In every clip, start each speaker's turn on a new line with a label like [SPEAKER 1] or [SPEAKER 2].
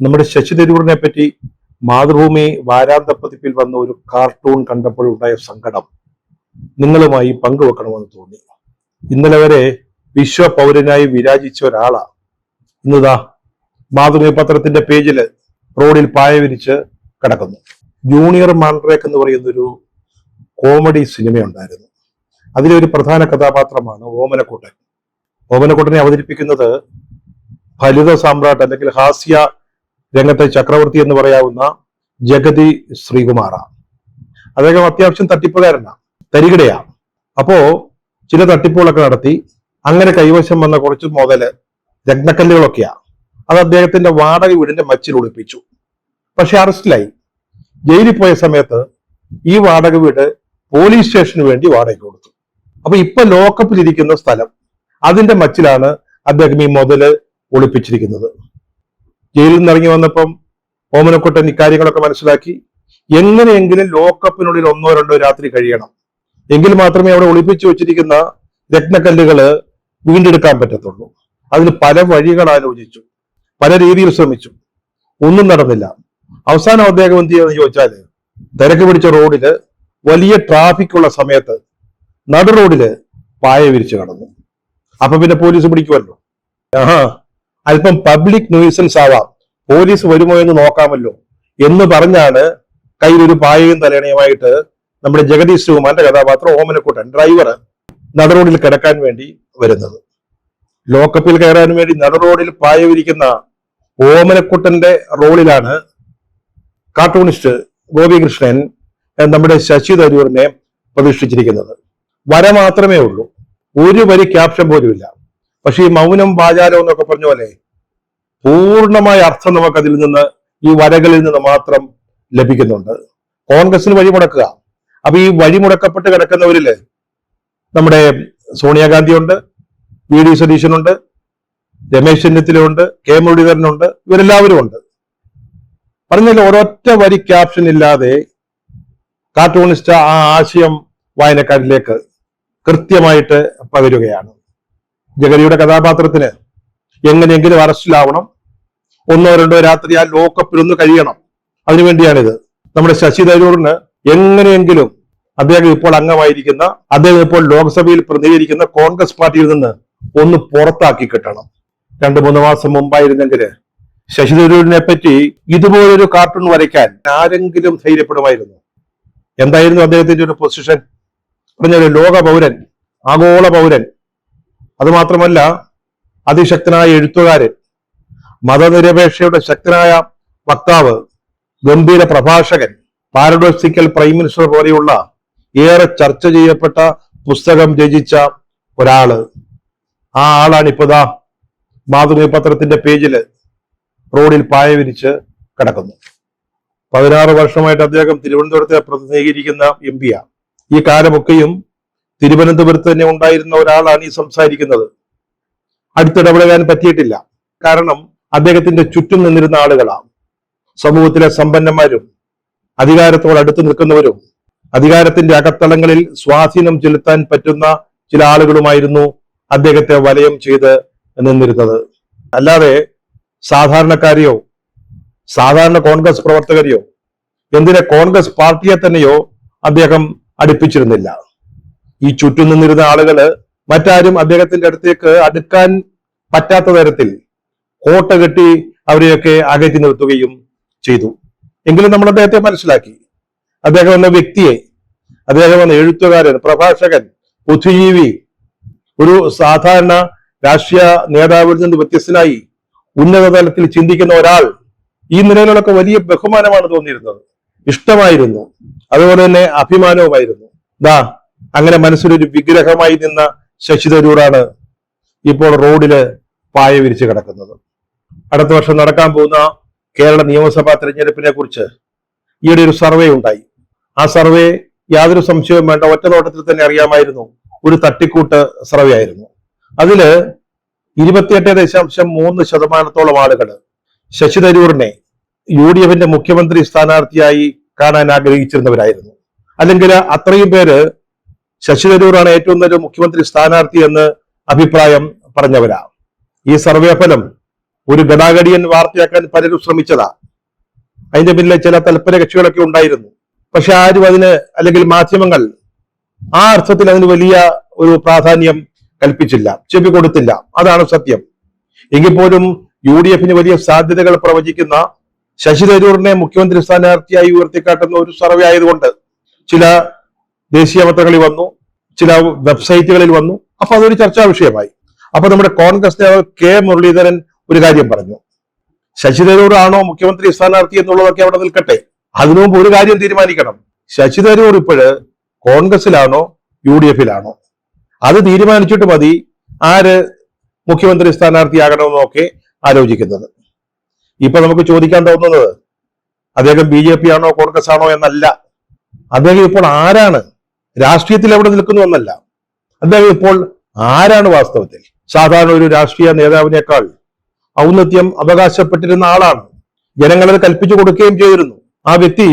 [SPEAKER 1] നമ്മുടെ ശശി തരൂരിനെ പറ്റി മാതൃഭൂമി വാരാന്ത പതിപ്പിൽ വന്ന ഒരു കാർട്ടൂൺ കണ്ടപ്പോഴുണ്ടായ സങ്കടം നിങ്ങളുമായി പങ്കുവെക്കണമെന്ന് തോന്നി. ഇന്നലെ വരെ വിശ്വ പൗരനായി വിരാജിച്ച ഒരാളാ ഇന്നതാ മാതൃഭൂമി പത്രത്തിന്റെ പേജില് റോഡിൽ പായ വിരിച്ച് കിടക്കുന്നു. ജൂനിയർ മാൻഡ്രേക്ക് എന്ന് പറയുന്നൊരു കോമഡി സിനിമ ഉണ്ടായിരുന്നു. അതിലെ ഒരു പ്രധാന കഥാപാത്രമാണ് ഓമനക്കുട്ടൻ. ഓമനക്കുട്ടനെ അവതരിപ്പിക്കുന്നത് ഫലിത സാമ്രാട്ട് അല്ലെങ്കിൽ ഹാസ്യ രംഗത്തെ ചക്രവർത്തി എന്ന് പറയാവുന്ന ജഗതി ശ്രീകുമാറാണ്. അദ്ദേഹം അത്യാവശ്യം തട്ടിപ്പുകാരനാണ്, തരികിടയാ. അപ്പോ ചില തട്ടിപ്പുകളൊക്കെ നടത്തി അങ്ങനെ കൈവശം വന്ന കുറച്ച് മുതല് രത്നക്കല്ലുകളൊക്കെയാ. അത് അദ്ദേഹത്തിന്റെ വാടക വീടിന്റെ മച്ചിൽ ഒളിപ്പിച്ചു. പക്ഷെ അറസ്റ്റിലായി. ജയിലിൽ പോയ സമയത്ത് ഈ വാടക വീട് പോലീസ് സ്റ്റേഷന് വേണ്ടി വാടക കൊടുത്തു. അപ്പൊ ഇപ്പൊ ലോക്കപ്പിലിരിക്കുന്ന സ്ഥലം അതിന്റെ മച്ചിലാണ് അദ്ദേഹം ഈ മുതല് ഒളിപ്പിച്ചിരിക്കുന്നത്. ജയിലിൽ നിന്ന് ഇറങ്ങി വന്നപ്പം ഓമനക്കുട്ടൻ ഇക്കാര്യങ്ങളൊക്കെ മനസ്സിലാക്കി. എങ്ങനെയെങ്കിലും ലോക്കപ്പിനുള്ളിൽ 1-2 രാത്രി കഴിയണം, എങ്കിൽ മാത്രമേ അവിടെ ഒളിപ്പിച്ചു വെച്ചിരിക്കുന്ന രത്നക്കല്ലുകള് വീണ്ടെടുക്കാൻ പറ്റത്തുള്ളൂ. അതിന് പല വഴികൾ ആലോചിച്ചു, പല രീതിയിൽ ശ്രമിച്ചു, ഒന്നും നടന്നില്ല. അവസാനം അദ്ദേഹം എന്ത് ചെയ്യുമെന്ന് ചോദിച്ചാല്, തിരക്ക് പിടിച്ച റോഡില് വലിയ ട്രാഫിക് ഉള്ള സമയത്ത് നടു റോഡില് പായ വിരിച്ചു കടന്നു. അപ്പൊ പിന്നെ പോലീസ് പിടിക്കുമല്ലോ. അല്പം പബ്ലിക് ന്യൂസൻസ് ആവാം, പോലീസ് വരുമോ എന്ന് നോക്കാമല്ലോ എന്ന് പറഞ്ഞാണ് കയ്യിലൊരു പായയും തലേണയുമായിട്ട് നമ്മുടെ ജഗതി ശ്രീകുമാറിന്റെ കഥാപാത്രം ഓമനക്കുട്ടൻ ഡ്രൈവർ നടുറോഡിൽ കിടക്കാൻ വേണ്ടി വരുന്നത്. ലോക്കപ്പിൽ കയറാൻ വേണ്ടി നടുറോഡിൽ പായ വിരിക്കുന്ന ഓമനക്കുട്ടന്റെ റോളിലാണ് കാർട്ടൂണിസ്റ്റ് ഗോപികൃഷ്ണൻ നമ്മുടെ ശശി തരൂരിനെ പ്രതിഷ്ഠിച്ചിരിക്കുന്നത്. വര മാത്രമേ ഉള്ളൂ, ഒരു വരി ക്യാപ്ഷൻ പോലുമില്ല. പക്ഷെ ഈ മൗനം വാചാലം എന്നൊക്കെ പറഞ്ഞ പോലെ പൂർണ്ണമായ അർത്ഥം നമുക്ക് അതിൽ നിന്ന്, ഈ വരകളിൽ നിന്ന് മാത്രം ലഭിക്കുന്നുണ്ട്. കോൺഗ്രസിന് വഴിമുടക്കുക. അപ്പൊ ഈ വഴിമുടക്കപ്പെട്ട് കിടക്കുന്നവരില് നമ്മുടെ സോണിയാഗാന്ധിയുണ്ട്, വി.ഡി. സതീശനുണ്ട്, രമേശ് ചെന്നിത്തലയുണ്ട്, കെ മുരളീധരനുണ്ട്, ഇവരെല്ലാവരും ഉണ്ട്. പറഞ്ഞാൽ ഒരൊറ്റ വരി ക്യാപ്ഷൻ ഇല്ലാതെ കാർട്ടൂണിസ്റ്റ് ആ ആശയം വായനക്കാരിലേക്ക് കൃത്യമായിട്ട് പകരുകയാണ്. ജഗതിയുടെ കഥാപാത്രത്തിന് എങ്ങനെയെങ്കിലും അറസ്റ്റിലാവണം, 1-2 രാത്രി ആ ലോക്കപ്പിലൊന്ന് കഴിയണം. അതിനുവേണ്ടിയാണിത്. നമ്മുടെ ശശി തരൂരിന് എങ്ങനെയെങ്കിലും അദ്ദേഹം ഇപ്പോൾ അംഗമായിരിക്കുന്ന, അദ്ദേഹം ഇപ്പോൾ ലോക്സഭയിൽ പ്രതിനിധീകരിക്കുന്ന കോൺഗ്രസ് പാർട്ടിയിൽ നിന്ന് ഒന്ന് പുറത്താക്കി കിട്ടണം. 2-3 മാസം മുമ്പായിരുന്നെങ്കിൽ ശശി തരൂരിനെ പറ്റി ഇതുപോലൊരു കാർട്ടൂൺ വരയ്ക്കാൻ ആരെങ്കിലും ധൈര്യപ്പെടുമായിരുന്നു. എന്തായിരുന്നു അദ്ദേഹത്തിന്റെ ഒരു പൊസിഷൻ? പറഞ്ഞൊരു ലോക പൗരൻ, ആഗോള പൗരൻ, അതുമാത്രമല്ല അതിശക്തനായ എഴുത്തുകാരൻ, മതനിരപേക്ഷയുടെ ശക്തനായ വക്താവ്, ഗംഭീര പ്രഭാഷകൻ, പാരഡോക്സിക്കൽ പ്രൈം മിനിസ്റ്റർ പോലെയുള്ള ഏറെ ചർച്ച ചെയ്യപ്പെട്ട പുസ്തകം രചിച്ച ഒരാള്. ആ ആളാണ് ഇപ്പതാ മാതൃഭൂമി പത്രത്തിന്റെ പേജില് റോഡിൽ പായ വിരിച്ച് കിടക്കുന്നു. 16 വർഷമായിട്ട് അദ്ദേഹം തിരുവനന്തപുരത്തെ പ്രതിനിധീകരിക്കുന്ന MP-യാ. ഈ കാലമൊക്കെയും തിരുവനന്തപുരത്ത് തന്നെ ഉണ്ടായിരുന്ന ഒരാളാണ് ഈ സംസാരിക്കുന്നത്. അടുത്തിടപെടാൻ പറ്റിയിട്ടില്ല. കാരണം അദ്ദേഹത്തിന്റെ ചുറ്റും നിന്നിരുന്ന ആളുകളാണ് സമൂഹത്തിലെ സമ്പന്നന്മാരും അധികാരത്തോട് അടുത്ത് നിൽക്കുന്നവരും അധികാരത്തിന്റെ അകത്തളങ്ങളിൽ സ്വാധീനം ചെലുത്താൻ പറ്റുന്ന ചില ആളുകളുമായിരുന്നു അദ്ദേഹത്തെ വലയം ചെയ്ത് നിന്നിരുന്നത്. അല്ലാതെ സാധാരണക്കാരെയോ സാധാരണ കോൺഗ്രസ് പ്രവർത്തകരെയോ എന്തിനെ കോൺഗ്രസ് പാർട്ടിയെ തന്നെയോ അദ്ദേഹം അടുപ്പിച്ചിരുന്നില്ല. ഈ ചുറ്റും നിന്നിരുന്ന ആളുകള് മറ്റാരും അദ്ദേഹത്തിന്റെ അടുത്തേക്ക് അടുക്കാൻ പറ്റാത്ത തരത്തിൽ കോട്ട കെട്ടി അവരെയൊക്കെ അകറ്റി നിർത്തുകയും ചെയ്തു. എങ്കിലും നമ്മൾ അദ്ദേഹത്തെ മനസ്സിലാക്കി. അദ്ദേഹം എന്ന വ്യക്തിയെ, അദ്ദേഹം എന്ന എഴുത്തുകാരൻ, പ്രഭാഷകൻ, ബുദ്ധിജീവി, ഒരു സാധാരണ രാഷ്ട്രീയ നേതാവിൽ നിന്ന് വ്യത്യസ്തനായി ഉന്നത തലത്തിൽ ചിന്തിക്കുന്ന ഒരാൾ, ഈ നിലയിലൊക്കെ വലിയ ബഹുമാനമാണ് തോന്നിയിരുന്നത്, ഇഷ്ടമായിരുന്നു, അതുപോലെ തന്നെ അഭിമാനവുമായിരുന്നു. അങ്ങനെ മനസ്സിലൊരു വിഗ്രഹമായി നിന്ന ശശി തരൂരാണ് ഇപ്പോൾ റോഡില് പായ വിരിച്ച് കിടക്കുന്നത്. അടുത്ത വർഷം നടക്കാൻ പോകുന്ന കേരള നിയമസഭാ തെരഞ്ഞെടുപ്പിനെ കുറിച്ച് ഈയിടെ ഒരു സർവേ ഉണ്ടായി. ആ സർവേ യാതൊരു സംശയവും വേണ്ട, ഒറ്റ നോട്ടത്തിൽ തന്നെ അറിയാമായിരുന്നു, ഒരു തട്ടിക്കൂട്ട് സർവേ ആയിരുന്നു. അതില് 28.3% ആളുകൾ ശശി തരൂരിനെ UDF-ന്റെ മുഖ്യമന്ത്രി സ്ഥാനാർത്ഥിയായി കാണാൻ ആഗ്രഹിച്ചിരുന്നവരായിരുന്നു. അല്ലെങ്കിൽ അത്രയും പേര് ശശി തരൂരാണ് ഏറ്റവും നല്ല മുഖ്യമന്ത്രി സ്ഥാനാർത്ഥി എന്ന് അഭിപ്രായം പറഞ്ഞവരാ. ഈ സർവേ ഫലം ഒരു ഗടാഗടിയൻ വാർത്തയാക്കാൻ പലരും ശ്രമിച്ചതാ. അതിന്റെ പിന്നിലെ ചില തൽപര കക്ഷികളൊക്കെ ഉണ്ടായിരുന്നു. പക്ഷെ ആരും അതിന്, അല്ലെങ്കിൽ മാധ്യമങ്ങൾ ആ അർത്ഥത്തിൽ അതിന് വലിയ ഒരു പ്രാധാന്യം കൽപ്പിച്ചില്ല, ചെവി കൊടുത്തില്ല. അതാണ് സത്യം. എങ്കിൽ പോലും UDF-ന് വലിയ സാധ്യതകൾ പ്രവചിക്കുന്ന ശശി തരൂരിനെ മുഖ്യമന്ത്രി സ്ഥാനാർത്ഥിയായി ഉയർത്തിക്കാട്ടുന്ന ഒരു സർവേ ആയതുകൊണ്ട് ചില ദേശീയ പത്രങ്ങളിൽ വന്നു, ചില വെബ്സൈറ്റുകളിൽ വന്നു. അപ്പൊ അതൊരു ചർച്ചാ വിഷയമായി. അപ്പൊ നമ്മുടെ കോൺഗ്രസ് നേതാവ് കെ മുരളീധരൻ ഒരു കാര്യം പറഞ്ഞു, ശശി തരൂർ ആണോ മുഖ്യമന്ത്രി സ്ഥാനാർത്ഥി എന്നുള്ളതൊക്കെ അവിടെ നിൽക്കട്ടെ, അതിനു മുമ്പ് ഒരു കാര്യം തീരുമാനിക്കണം. ശശി തരൂർ ഇപ്പോഴ് കോൺഗ്രസിലാണോ UDF-ലാണോ? അത് തീരുമാനിച്ചിട്ട് മതി ആര് മുഖ്യമന്ത്രി സ്ഥാനാർത്ഥിയാകണമെന്നൊക്കെ ആലോചിക്കുന്നത്. ഇപ്പൊ നമുക്ക് ചോദിക്കാൻ തോന്നുന്നത് അദ്ദേഹം BJP ആണോ കോൺഗ്രസ് ആണോ എന്നല്ല. അദ്ദേഹം ഇപ്പോൾ ആരാണ്, രാഷ്ട്രീയത്തിൽ എവിടെ നിൽക്കുന്നു എന്നല്ല. അദ്ദേഹം ഇപ്പോൾ ആരാണ് വാസ്തവത്തിൽ? സാധാരണ ഒരു രാഷ്ട്രീയ നേതാവിനേക്കാൾ ഔന്നത്യം അവകാശപ്പെട്ടിരുന്ന ആളാണ്. ജനങ്ങളത് കൽപ്പിച്ചു കൊടുക്കുകയും ചെയ്തിരുന്നു. ആ വ്യക്തി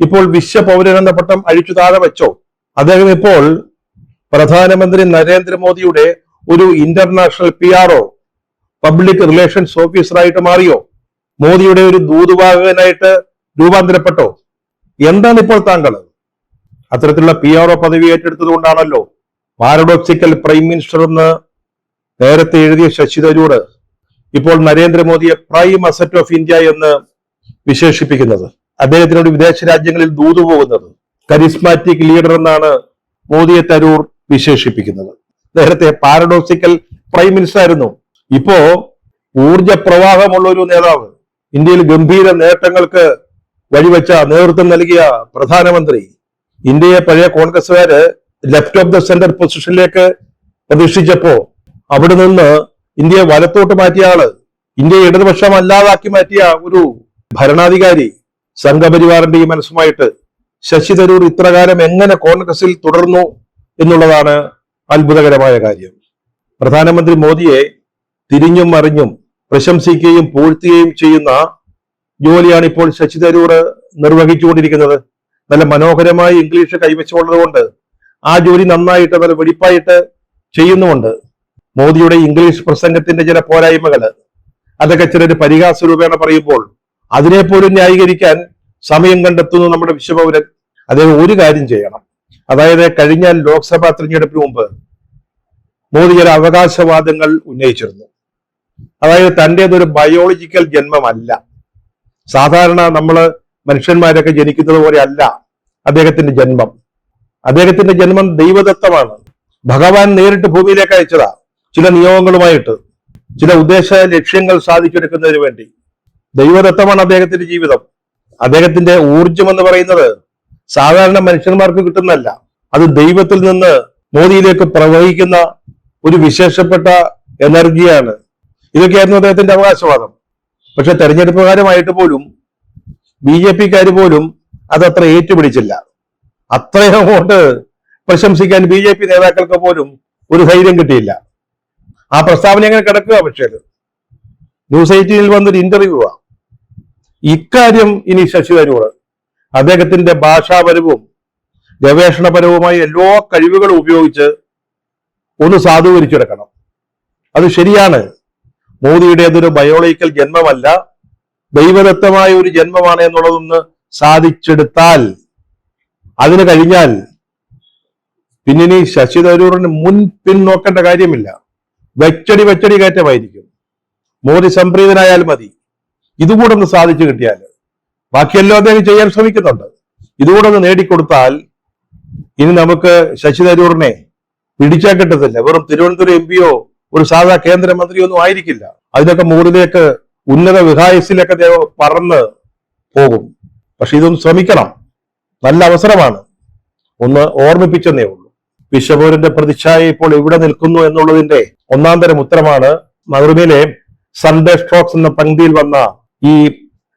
[SPEAKER 1] ഇപ്പോൾ വിശ്വപൗരൻ എന്ന പട്ടം അഴിച്ചു താഴെ വെച്ചോ? അദ്ദേഹം ഇപ്പോൾ പ്രധാനമന്ത്രി നരേന്ദ്രമോദിയുടെ ഒരു ഇന്റർനാഷണൽ PRO, പബ്ലിക് റിലേഷൻസ് ഓഫീസറായിട്ട് മാറിയോ? മോദിയുടെ ഒരു ദൂതുവാഹകനായിട്ട് രൂപാന്തരപ്പെട്ടോ? എന്താണ് ഇപ്പോൾ താങ്കൾ? അത്തരത്തിലുള്ള PRO പദവി ഏറ്റെടുത്തത് കൊണ്ടാണല്ലോ പാരഡോക്സിക്കൽ പ്രൈം മിനിസ്റ്റർ എന്ന് നേരത്തെ എഴുതിയ ശശി തരൂർ ഇപ്പോൾ നരേന്ദ്രമോദിയെ പ്രൈം അസറ്റ് ഓഫ് ഇന്ത്യ എന്ന് വിശേഷിപ്പിക്കുന്നത്. അദ്ദേഹത്തിനോട് വിദേശ രാജ്യങ്ങളിൽ ദൂതു പോകുന്നത്. കരിസ്മാറ്റിക് ലീഡർ എന്നാണ് മോദിയെ തരൂർ വിശേഷിപ്പിക്കുന്നത്. നേരത്തെ പാരഡോക്സിക്കൽ പ്രൈം മിനിസ്റ്റർ ആയിരുന്നു. ഇപ്പോ ഊർജ പ്രവാഹമുള്ള ഒരു നേതാവ്, ഇന്ത്യയിൽ ഗംഭീര നേട്ടങ്ങൾക്ക് വഴിവെച്ച, നേതൃത്വം നൽകിയ പ്രധാനമന്ത്രി, ഇന്ത്യയെ പഴയ കോൺഗ്രസുകാര് ലെഫ്റ്റ് ഓഫ് ദ സെന്റർ പൊസിഷനിലേക്ക് പ്രതിഷ്ഠിച്ചപ്പോ അവിടെ നിന്ന് ഇന്ത്യയെ വലത്തോട്ട് മാറ്റിയ ആള്, ഇന്ത്യയെ ഇടതുപക്ഷം അല്ലാതാക്കി മാറ്റിയ ഒരു ഭരണാധികാരി, സംഘപരിവാറിന്റെ ഈ മനസ്സുമായിട്ട് ശശി തരൂർ ഇത്രകാലം എങ്ങനെ കോൺഗ്രസിൽ തുടർന്നു എന്നുള്ളതാണ് അത്ഭുതകരമായ കാര്യം. പ്രധാനമന്ത്രി മോദിയെ തിരിഞ്ഞും മറിഞ്ഞും പ്രശംസിക്കുകയും പൂഴ്ത്തുകയും ചെയ്യുന്ന ജോലിയാണ് ഇപ്പോൾ ശശി തരൂർ നിർവഹിച്ചുകൊണ്ടിരിക്കുന്നത്. നല്ല മനോഹരമായി ഇംഗ്ലീഷ് കൈവച്ചുള്ളത് കൊണ്ട് ആ ജോലി നന്നായിട്ട്, നല്ല വെടിപ്പായിട്ട് ചെയ്യുന്നുമുണ്ട്. മോദിയുടെ ഇംഗ്ലീഷ് പ്രസംഗത്തിന്റെ ചില പോരായ്മകള് അതൊക്കെ ചിലർ പരിഹാസ രൂപേണ പറയുമ്പോൾ അതിനെപ്പോലും ന്യായീകരിക്കാൻ സമയം കണ്ടെത്തുന്നു നമ്മുടെ വിശ്വപൗരൻ. അദ്ദേഹം ഒരു കാര്യം ചെയ്യണം. അതായത് കഴിഞ്ഞ ലോക്സഭാ തെരഞ്ഞെടുപ്പിന് മുമ്പ് മോദി ചില അവകാശവാദങ്ങൾ ഉന്നയിച്ചിരുന്നു. അതായത് തൻ്റെതൊരു ബയോളജിക്കൽ ജന്മമല്ല, സാധാരണ നമ്മള് മനുഷ്യന്മാരൊക്കെ ജനിക്കുന്നത് പോലെ അല്ല അദ്ദേഹത്തിന്റെ ജന്മം. അദ്ദേഹത്തിന്റെ ജന്മം ദൈവദത്തമാണ്. ഭഗവാൻ നേരിട്ട് ഭൂമിയിലേക്ക് അയച്ചതാ, ചില നിയോഗങ്ങളുമായിട്ട്, ചില ഉദ്ദേശ ലക്ഷ്യങ്ങൾ സാധിച്ചെടുക്കുന്നതിന് വേണ്ടി. ദൈവദത്തമാണ് അദ്ദേഹത്തിന്റെ ജീവിതം. അദ്ദേഹത്തിന്റെ ഊർജം എന്ന് പറയുന്നത് സാധാരണ മനുഷ്യന്മാർക്ക് കിട്ടുന്നതല്ല, അത് ദൈവത്തിൽ നിന്ന് മോദിയിലേക്ക് പ്രവഹിക്കുന്ന ഒരു വിശേഷപ്പെട്ട എനർജിയാണ്. ഇതൊക്കെയായിരുന്നു അദ്ദേഹത്തിന്റെ അവകാശവാദം. പക്ഷെ തെരഞ്ഞെടുപ്പ് കാലമായിട്ട് പോലും BJP-ക്കാര് പോലും അതത്ര ഏറ്റുപിടിച്ചില്ല. അത്രയും അങ്ങോട്ട് പ്രശംസിക്കാൻ BJP നേതാക്കൾക്ക് പോലും ഒരു ധൈര്യം കിട്ടിയില്ല. ആ പ്രസ്താവന എങ്ങനെ കിടക്കുക? പക്ഷേ ന്യൂസ് 18-ൽ വന്നൊരു ഇന്റർവ്യൂവാ. ഇക്കാര്യം ഇനി ശശി തരൂർ അദ്ദേഹത്തിന്റെ ഭാഷാപരവും ഗവേഷണപരവുമായ എല്ലാ കഴിവുകളും ഉപയോഗിച്ച് ഒന്ന് സാധൂകരിച്ചെടുക്കണം. അത് ശരിയാണ്, മോദിയുടേതൊരു ബയോളജിക്കൽ ജന്മമല്ല, ദൈവദത്തമായ ഒരു ജന്മമാണ് എന്നുള്ളതൊന്ന് സാധിച്ചെടുത്താൽ, അതിന് കഴിഞ്ഞാൽ പിന്നിനി ശശി തരൂറിന് മുൻപിൻ നോക്കേണ്ട കാര്യമില്ല. വെച്ചടി കയറ്റമായിരിക്കും. മോദി സംപ്രീതനായാൽ മതി. ഇതുകൂടെ ഒന്ന് സാധിച്ചു കിട്ടിയാൽ, ബാക്കിയെല്ലാം അദ്ദേഹം ചെയ്യാൻ ശ്രമിക്കുന്നുണ്ട്. ഇതുകൂടെ ഒന്ന് നേടിക്കൊടുത്താൽ ഇനി നമുക്ക് ശശി തരൂറിനെ പിടിച്ചാൽ കിട്ടത്തില്ല. വെറും തിരുവനന്തപുരം MP-യോ ഒരു സാധാ കേന്ദ്രമന്ത്രിയോ ഒന്നും ആയിരിക്കില്ല. അതിനൊക്കെ മുകളിലേക്ക് ഉന്നത വിഹായസിലൊക്കെ അദ്ദേഹം പറന്ന് പോകും. പക്ഷെ ഇതൊന്ന് ശ്രമിക്കണം, നല്ല അവസരമാണ്. ഒന്ന് ഓർമ്മിപ്പിച്ചെന്നേ ഉള്ളൂ. വിശ്വപൗരന്റെ പ്രതിച്ഛായ ഇപ്പോൾ എവിടെ നിൽക്കുന്നു എന്നുള്ളതിന്റെ ഒന്നാം തരം ഉത്തരമാണ് മാതൃഭൂമിയിലെ സൺഡേ സ്ട്രോക്സ് എന്ന പങ്ക്തിയിൽ വന്ന ഈ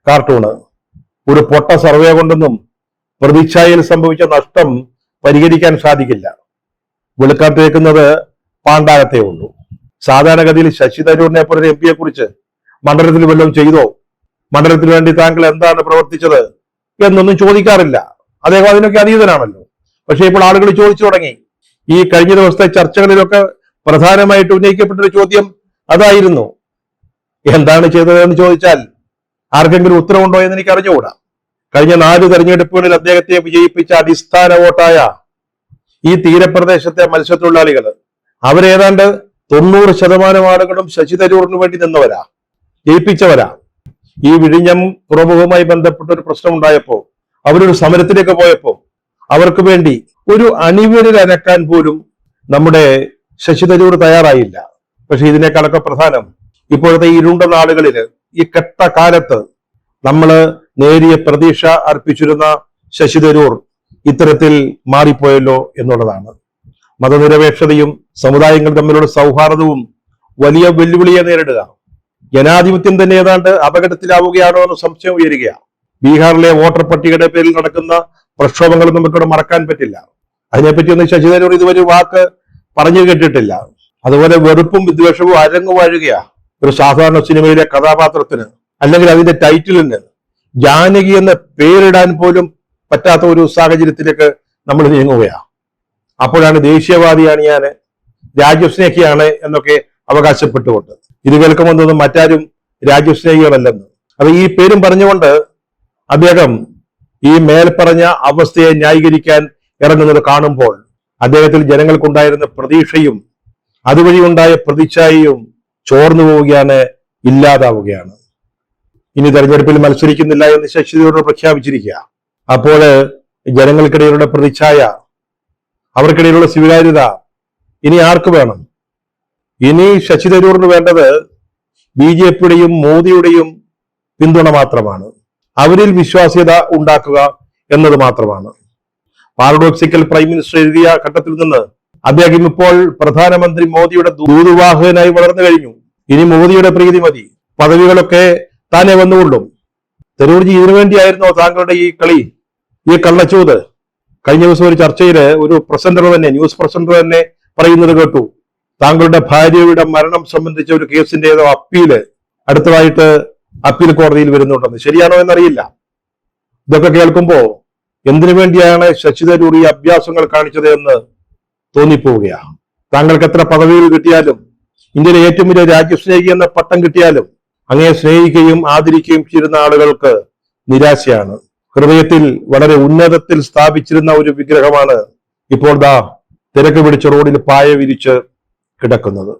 [SPEAKER 1] കാർട്ടൂണ്. ഒരു പൊട്ട സർവേ കൊണ്ടൊന്നും പ്രതിച്ഛായയിൽ സംഭവിച്ച നഷ്ടം പരിഹരിക്കാൻ സാധിക്കില്ല. വെളുക്കാൻ തേക്കുന്നത് പാണ്ടാകത്തേ ഉള്ളൂ. സാധാരണഗതിയിൽ ശശി തരൂരിനെ പോലെ MP-യെ കുറിച്ച് മണ്ഡലത്തിൽ വല്ലതും ചെയ്തോ, മണ്ഡലത്തിന് വേണ്ടി താങ്കൾ എന്താണ് പ്രവർത്തിച്ചത് എന്നൊന്നും ചോദിക്കാറില്ല. അദ്ദേഹം അതിനൊക്കെ അതീതനാണല്ലോ. പക്ഷെ ഇപ്പോൾ ആളുകൾ ചോദിച്ചു തുടങ്ങി. ഈ കഴിഞ്ഞ ദിവസത്തെ ചർച്ചകളിലൊക്കെ പ്രധാനമായിട്ട് ഉന്നയിക്കപ്പെട്ടൊരു ചോദ്യം അതായിരുന്നു. എന്താണ് ചെയ്തതെന്ന് ചോദിച്ചാൽ ആർക്കെങ്കിലും ഉത്തരവുണ്ടോ എന്ന് എനിക്ക് അറിഞ്ഞുകൂടാ. കഴിഞ്ഞ 4 തെരഞ്ഞെടുപ്പുകളിൽ അദ്ദേഹത്തെ വിജയിപ്പിച്ച അടിസ്ഥാന വോട്ടായ ഈ തീരപ്രദേശത്തെ മത്സ്യത്തൊഴിലാളികൾ അവരേതാണ്ട് 90% ആളുകളും ശശി തരൂറിന് വേണ്ടി നിന്നവരാ, ജയിപ്പിച്ചവരാ. ഈ വിഴിഞ്ഞം തുറമുഖവുമായി ബന്ധപ്പെട്ട ഒരു പ്രശ്നം ഉണ്ടായപ്പോ, അവരൊരു സമരത്തിലേക്ക് പോയപ്പോ അവർക്ക് വേണ്ടി ഒരു അണിവിരൽ അനക്കാൻ പോലും നമ്മുടെ ശശി തരൂർ തയ്യാറായില്ല. പക്ഷെ ഇതിനേക്കാളൊക്കെ പ്രധാനം, ഇപ്പോഴത്തെ ഈ ഇരുണ്ട നാളുകളില്, ഈ കെട്ട കാലത്ത് നമ്മള് നേരിയ പ്രതീക്ഷ അർപ്പിച്ചിരുന്ന ശശി തരൂർ ഇത്തരത്തിൽ മാറിപ്പോയല്ലോ എന്നുള്ളതാണ്. മതനിരപേക്ഷതയും സമുദായങ്ങൾ തമ്മിലുള്ള സൗഹാർദ്ദവും വലിയ വെല്ലുവിളിയെ നേരിടുക. ജനാധിപത്യം തന്നെ ഏതാണ്ട് അപകടത്തിലാവുകയാണോ എന്ന് സംശയം ഉയരുകയാണ്. ബീഹാറിലെ വോട്ടർ പട്ടികയുടെ പേരിൽ നടക്കുന്ന പ്രക്ഷോഭങ്ങൾ നമുക്കിവിടെ മറക്കാൻ പറ്റില്ല. അതിനെപ്പറ്റിയൊന്നും ശശി തരൂർ ഇതുവരെ വാക്ക് പറഞ്ഞു കേട്ടിട്ടില്ല. അതുപോലെ വെറുപ്പും വിദ്വേഷവും അരങ്ങുവാഴുകയാ ഒരു സാധാരണ സിനിമയിലെ കഥാപാത്രത്തിന്, അല്ലെങ്കിൽ അതിന്റെ ടൈറ്റിലിന് ജാനകി എന്ന പേരിടാൻ പോലും പറ്റാത്ത ഒരു സാഹചര്യത്തിലേക്ക് നമ്മൾ നീങ്ങുകയാണ്. അപ്പോഴാണ് ദേശീയവാദിയാണ് ഞാൻ, രാജ്യസ്നേഹിയാണ് എന്നൊക്കെ അവകാശപ്പെട്ടുകൊണ്ട്. ഇത് കേൾക്കുമെന്നൊന്നും മറ്റാരും രാജ്യസ്നേഹികളല്ലെന്ന്. അത് ഈ പേരും പറഞ്ഞുകൊണ്ട് അദ്ദേഹം ഈ മേൽപ്പറഞ്ഞ അവസ്ഥയെ ന്യായീകരിക്കാൻ ഇറങ്ങുന്നത് കാണുമ്പോൾ അദ്ദേഹത്തിൽ ജനങ്ങൾക്കുണ്ടായിരുന്ന പ്രതീക്ഷയും അതുവഴി ഉണ്ടായ പ്രതിച്ഛായയും ചോർന്നു പോവുകയാണ്, ഇല്ലാതാവുകയാണ്. ഇനി തെരഞ്ഞെടുപ്പിൽ മത്സരിക്കുന്നില്ല എന്ന് ശശി തരൂർ പ്രഖ്യാപിച്ചിരിക്കുക. അപ്പോൾ ജനങ്ങൾക്കിടയിലുള്ള പ്രതിച്ഛായ, അവർക്കിടയിലുള്ള സ്വീകാര്യത ഇനി ആർക്ക് വേണം? ഇനി ശശി തരൂറിന് വേണ്ടത് BJPയുടെയും മോദിയുടെയും പിന്തുണ മാത്രമാണ്. അവരിൽ വിശ്വാസ്യത ഉണ്ടാക്കുക എന്നത് മാത്രമാണ്. പാരഡോക്സിക്കൽ പ്രൈം മിനിസ്റ്റർ എഴുതിയ ഘട്ടത്തിൽ നിന്ന് അദ്ദേഹം ഇപ്പോൾ പ്രധാനമന്ത്രി മോദിയുടെ ദൂതുവാഹകനായി വളർന്നു കഴിഞ്ഞു. ഇനി മോദിയുടെ പ്രീതി മതി, പദവികളൊക്കെ താനെ വന്നുകൊള്ളും. തരൂർജി, ഇതിനു വേണ്ടിയായിരുന്നോ താങ്കളുടെ ഈ കളി, ഈ കള്ളച്ചൂത്? കഴിഞ്ഞ ദിവസം ഒരു ചർച്ചയില് ഒരു പ്രസന്റർ തന്നെ, ന്യൂസ് പ്രസന്റർ തന്നെ പറയുന്നത് കേട്ടു, താങ്കളുടെ ഭാര്യയുടെ മരണം സംബന്ധിച്ച ഒരു കേസിന്റെ ഏതോ അപ്പീല് അടുത്തതായിട്ട് അപ്പീൽ കോടതിയിൽ വരുന്നുണ്ടെന്ന്. ശരിയാണോ എന്നറിയില്ല. ഇതൊക്കെ കേൾക്കുമ്പോ എന്തിനു വേണ്ടിയാണ് ശശി തരൂർ ഈ അഭ്യാസങ്ങൾ കാണിച്ചത് എന്ന് തോന്നിപ്പോവുകയാണ്. താങ്കൾക്ക് എത്ര പദവികൾ കിട്ടിയാലും, ഇന്ത്യയിലെ ഏറ്റവും വലിയ രാജ്യസ്നേഹി എന്ന പട്ടം കിട്ടിയാലും, അങ്ങയെ സ്നേഹിക്കുകയും ആദരിക്കുകയും ചെയ്യുന്ന ആളുകൾക്ക് നിരാശയാണ്. ഹൃദയത്തിൽ വളരെ ഉന്നതത്തിൽ സ്ഥാപിച്ചിരുന്ന ഒരു വിഗ്രഹമാണ് ഇപ്പോൾ തിരക്ക് പിടിച്ച റോഡിൽ പായ വിരിച്ച് കിടക്കുന്നത്.